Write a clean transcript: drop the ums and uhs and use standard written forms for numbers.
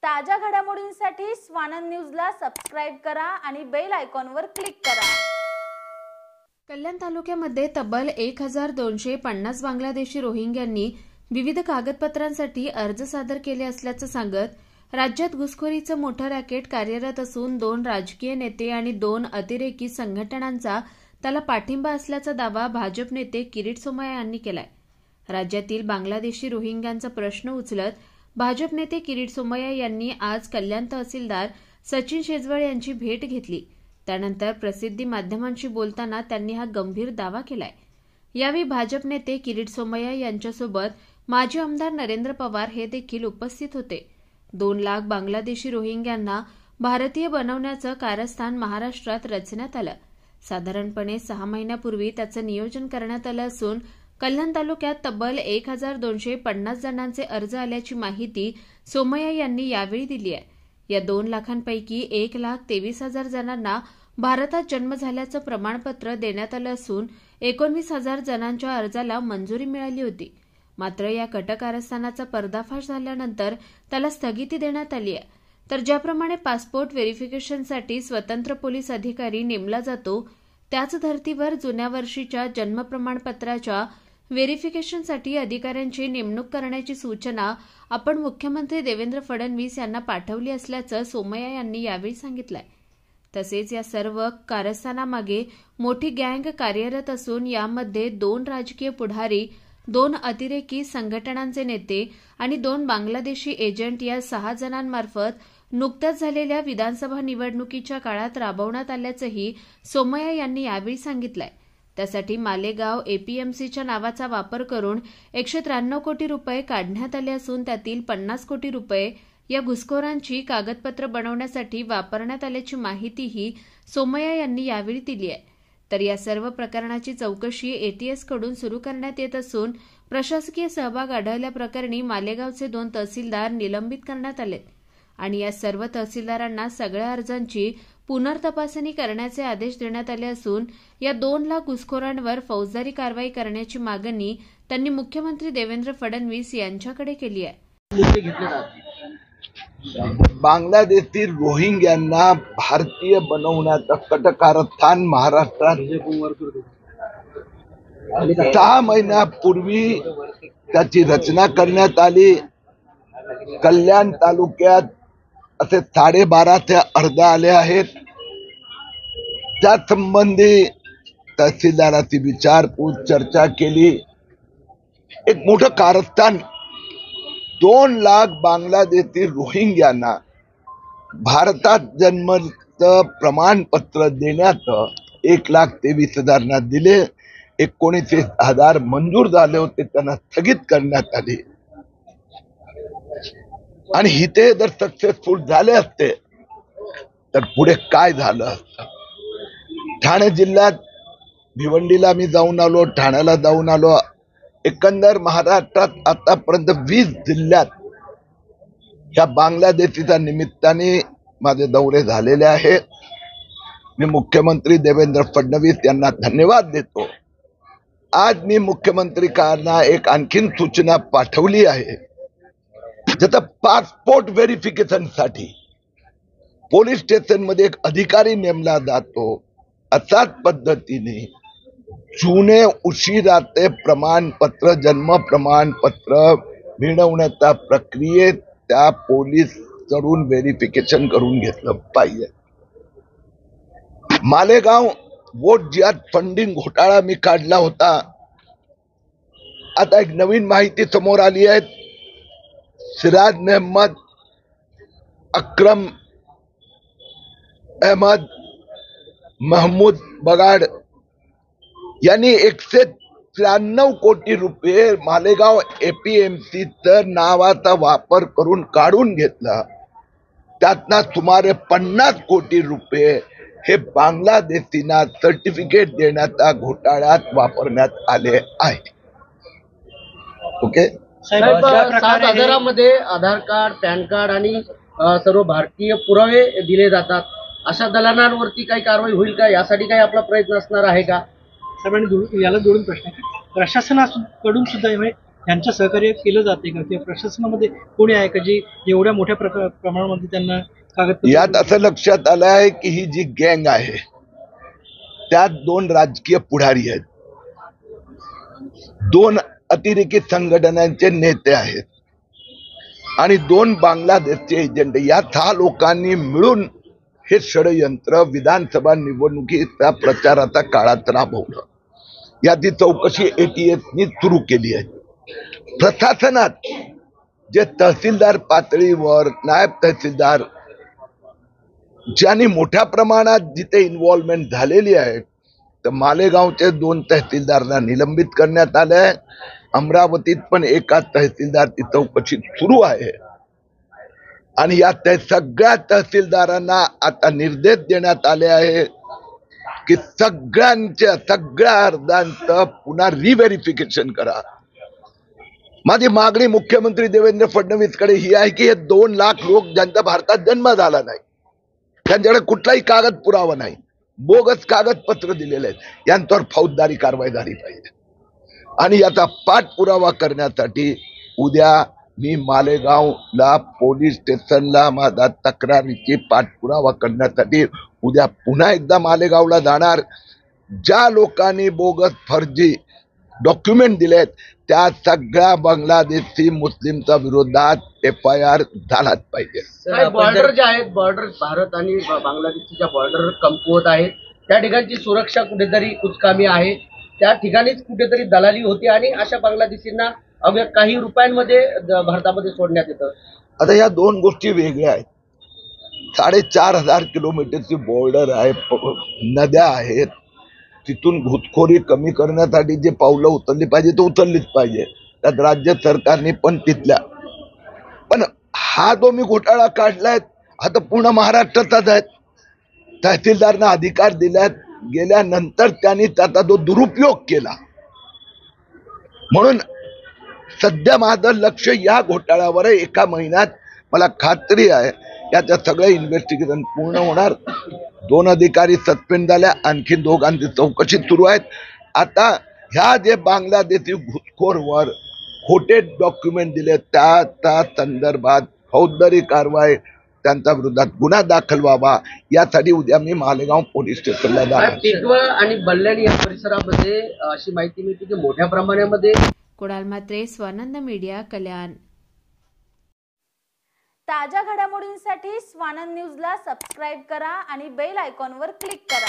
ताज्या घडामोडींसाठी स्वानंद न्यूजला सबस्क्राइब करा आणि बेल आयकॉनवर क्लिक करा। कल्याण तालुक्यामध्ये तब्बल 1250 बांगलादेशी रोहिंग्यांनी विविध कागदपत्रांसाठी अर्ज सादर केले असल्याचं सांगत राज्यात घुसखोरीचं मोठं रॅकेट कार्यरत असून 2 राजकीय नेते आणि 2 अतिरेकी संघटनांचा त्याला पाठिंबा असल्याचा दावा भाजप नेते किरीट सोमय्या यांनी केलाय। राज्यातील बांगलादेशी रोहिंग्यांचा प्रश्न उचलत भाजप नेते किरीट सोमय्या यांनी आज कल्याण तहसीलदार सचिन शेजवळ यांची भेट घेतली। त्यानंतर प्रसिद्धी माध्यमांशी बोलताना त्यांनी हा गंभीर दावा केलाय। यावेळी भाजप नेते किरीट सोमय्या यांच्यासोबत माजी आमदार नरेंद्र पवार हे देखील उपस्थित होते। 2 लाख बांगलादेशी रोहिंग्यांना भारतीय बनवण्याचं कारस्थान महाराष्ट्रात रचण्यात आलं। साधारणपणे 6 महिन्यापूर्वी त्याचं नियोजन करण्यात आलं असून कल्याण तालुक्यात तब्बल 1250 जणांचे अर्ज आल्याची माहिती सोमय्या यांनी यावेळी दिली आहे। या 2 लाखांपैकी 1,23,000 जणांना भारतात जन्म झाल्याचं प्रमाणपत्र देण्यात आलं असून 19,000 जणांच्या अर्जाला मंजुरी मिळाली होती। मात्र या कटकारस्थानाचा पर्दाफाश झाल्यानंतर त्याला स्थगिती देण्यात आली आहे। तर ज्याप्रमाणे पासपोर्ट व्हेरिफिकेशनसाठी स्वतंत्र पोलीस अधिकारी नेमला जातो त्याच धर्तीवर जुन्या वर्षीच्या जन्म प्रमाणपत्राच्या व्हेरिफिकेशनसाठी अधिकाऱ्यांची नेमणूक करण्याची सूचना आपण मुख्यमंत्री देवेंद्र फडणवीस यांना पाठवली असल्याचं सोमय्या यांनी यावेळी सांगितलंय। तसेच या सर्व कारस्थानामागे मोठी गँग कार्यरत असून यामध्ये 2 राजकीय पुढारी, 2 अतिरेकी संघटनांचे नेते आणि 2 बांगलादेशी एजंट या 6 जणांमार्फत नुकत्याच झालेल्या विधानसभा निवडणुकीच्या काळात राबवण्यात आल्याचंही सोमय्या यांनी यावेळी सांगितलंय। त्यासाठी मालेगाव एपीएमसीच्या नावाचा वापर करून 193 कोटी रुपये काढण्यात आले असून त्यातील 50 कोटी रुपये या घुसखोरांची कागदपत्र बनवण्यासाठी वापरण्यात आल्याची माहितीही सोमय्या यांनी यावेळी दिली आहे। तर या सर्व प्रकरणाची चौकशी एटीएसकडून सुरू करण्यात येत असून प्रशासकीय सहभाग आढळल्याप्रकरणी मालेगावचे 2 तहसीलदार निलंबित करण्यात आले आणि या सर्व तहसीलदारांना सगळ्या अर्जांची पुनर्तपासणी करण्याचे आदेश देण्यात आले असून या 2 लाख घुसखोरांवर फौजदारी कारवाई करण्याची मागणी त्यांनी मुख्यमंत्री देवेंद्र फडणवीस यांच्याकडे केली आहे। बांगलादेशी रोहिंग्यांना भारतीय बनवण्याचं कटकारस्थान महाराष्ट्रात 6 महिन्यापूर्वी त्याची रचना करण्यात आली। कल्याण तालुक्यात असे 12.5 ते अर्ज आले आहेत। त्या संबंधी तहसीलदाराची विचारपूस चर्चा केली। एक मोठं कारस्थान 2 लाख बांगलादेशी रोहिंग्यांना भारतात जन्माचं प्रमाणपत्र देण्याचं 1,23,000 दिले। 19,000 मंजूर झाले होते, त्यांना स्थगित करण्यात आले आणि इथे जर सक्सेसफुल झाले असते तर पुढे काय झालं असतं। ठाणे जिल्ह्यात भिवंडीला मी जाऊन आलो, ठाण्याला जाऊन आलो। एकंदर महाराष्ट्रात आतापर्यंत 20 जिल्ह्यात ह्या बांगलादेशीच्या निमित्ताने माझे दौरे झालेले आहेत। मी मुख्यमंत्री देवेंद्र फडणवीस यांना धन्यवाद देतो। आज मी मुख्यमंत्र्यांना एक आणखीन सूचना पाठवली आहे। जसं पासपोर्ट व्हेरिफिकेशन साठी पोलीस स्टेशन मध्ये एक अधिकारी नेमला जातो, अशाच पद्धतीने जुने उशिराचे प्रमाणपत्र, जन्म प्रमाणपत्र मिळवण्याच्या प्रक्रियेत त्या पोलीस कडून व्हेरिफिकेशन करून घेतलं पाहिजे। मालेगाव वोट जिहाद फंडिंग घोटाळा मी काढला होता। आता एक नवीन माहिती समोर आली आहे। सिराज मोहम्मद, अक्रम अहमद, महमूद बगाड यांनी 193 कोटी रुपये मालेगाव एपीएमसीच्या नावाचा वापर करून काढून घेतला। त्यातनं सुमारे 50 कोटी रुपये हे बांगलादेशींना सर्टिफिकेट देण्याच्या घोटाळ्यात वापरण्यात आले आहे। ओके साहेब, 7,000 मध्ये आधार कार्ड, पॅन कार्ड आणि सर्व भारतीय पुरावे दिले जातात। अशा दलालांवरती काही कारवाई होईल का? यासाठी काही आपला प्रयत्न असणार आहे का? साहेबांनी याला जोडून प्रश्न प्रशासनाकडून सुद्धा यांचं सहकार्य केलं जाते का किंवा प्रशासनामध्ये कोणी आहे का जी एवढ्या मोठ्या प्रमाणामध्ये त्यांना कागदपत्र? यात असं लक्षात आलं आहे की ही जी गँग आहे त्यात 2 राजकीय पुढारी आहेत, 2 अतिरेकी संघटनांचे नेते आहेत आणि 2 बांगलादेशचे एजंट. या 6 लोकांनी मिळून हे षडयंत्र विधानसभा निवडणुकीच्या प्रचाराच्या काळात राबवलं. याची चौकशी ATSनी सुरू केली आहे. प्रशासनात जे तहसीलदार पातळीवर नायब तहसीलदार ज्यांनी मोठ्या प्रमाणात जिथे इन्व्हॉल्वमेंट झालेली आहे, तर मालेगावचे 2 तहसीलदारांना निलंबित करण्यात आले. अमरावतीत पण एका तहसीलदारची चौकशी सुरू आहे आणि या सगळ्या तहसीलदारांना आता निर्देश देण्यात आले आहे की सगळ्या अर्जांचं पुन्हा रिव्हेरिफिकेशन करा. माझी मागणी मुख्यमंत्री देवेंद्र फडणवीसकडे ही आहे की हे 2 लाख लोक ज्यांचा भारतात जन्म झाला नाही, त्यांच्याकडे कुठलाही कागद पुरावा नाही, बोगस कागदपत्र दिलेले आहेत, यांच्यावर फौजदारी कारवाई झाली पाहिजे. आणि याचा पाठपुरावा करण्यासाठी उद्या मी मालेगावला पोलीस स्टेशनला माझा तक्रारीची पाठपुरावा करण्यासाठी उद्या पुन्हा एकदा मालेगावला जाणार. ज्या लोकांनी बोगस फर्जी डॉक्युमेंट दिलेत त्या सगळ्या बांगलादेशी मुस्लिमच्या विरोधात FIR झालाच पाहिजे. बॉर्डर जे आहेत, बॉर्डर भारत आणि बांगलादेशच्या बॉर्डर कमकुवत आहेत, त्या ठिकाणची सुरक्षा कुठेतरी कुचकामी आहे. त्या ठिकाणीच कुठेतरी दलाली होती आणि अशा बांगलादेशींना अवघ्या काही रुपयांमध्ये भारतामध्ये सोडण्यात येतं. आता या 2 गोष्टी वेगळ्या आहेत. 4,500 किलोमीटरची बॉर्डर आहे, नद्या आहेत, तिथून घुसखोरी कमी करण्यासाठी जे पावलं उचलली पाहिजे ते उचललीच पाहिजे. त्यात राज्य सरकारने पण तिथल्या, पण हा जो मी घोटाळा काढलाय हा तर पूर्ण महाराष्ट्राचाच आहे. तहसीलदारांना अधिकार दिल्यात गेल्यानंतर त्यांनी त्याचा जो दुरुपयोग केला, म्हणून सध्या माझं लक्ष या घोटाळ्यावर आहे. 1 महिन्यात मला खात्री आहे याचं सगळं इन्व्हेस्टिगेशन पूर्ण होणार. 2 अधिकारी सस्पेंड झाल्या, आणखी 2घांची चौकशी सुरू आहेत. आता ह्या जे बांगलादेशी घुसखोरवर खोटे डॉक्युमेंट दिले त्या संदर्भात फौजदारी कारवाई, त्यांच्या विरोधात गुन्हा दाखल व्हावा यासाठी उद्या मी मालेगाव पोलीस स्टेशनला जाणार. टिटवळ आणि बल्लारी या परिसरामध्ये अशी माहिती मिळते की मोठ्या प्रमाणामध्ये. कुणाल म्हात्रे, स्वानंद मीडिया, कल्याण. ताज्या घडामोडींसाठी स्वानंद न्यूजला सबस्क्राईब करा आणि बेल आयकॉनवर क्लिक करा.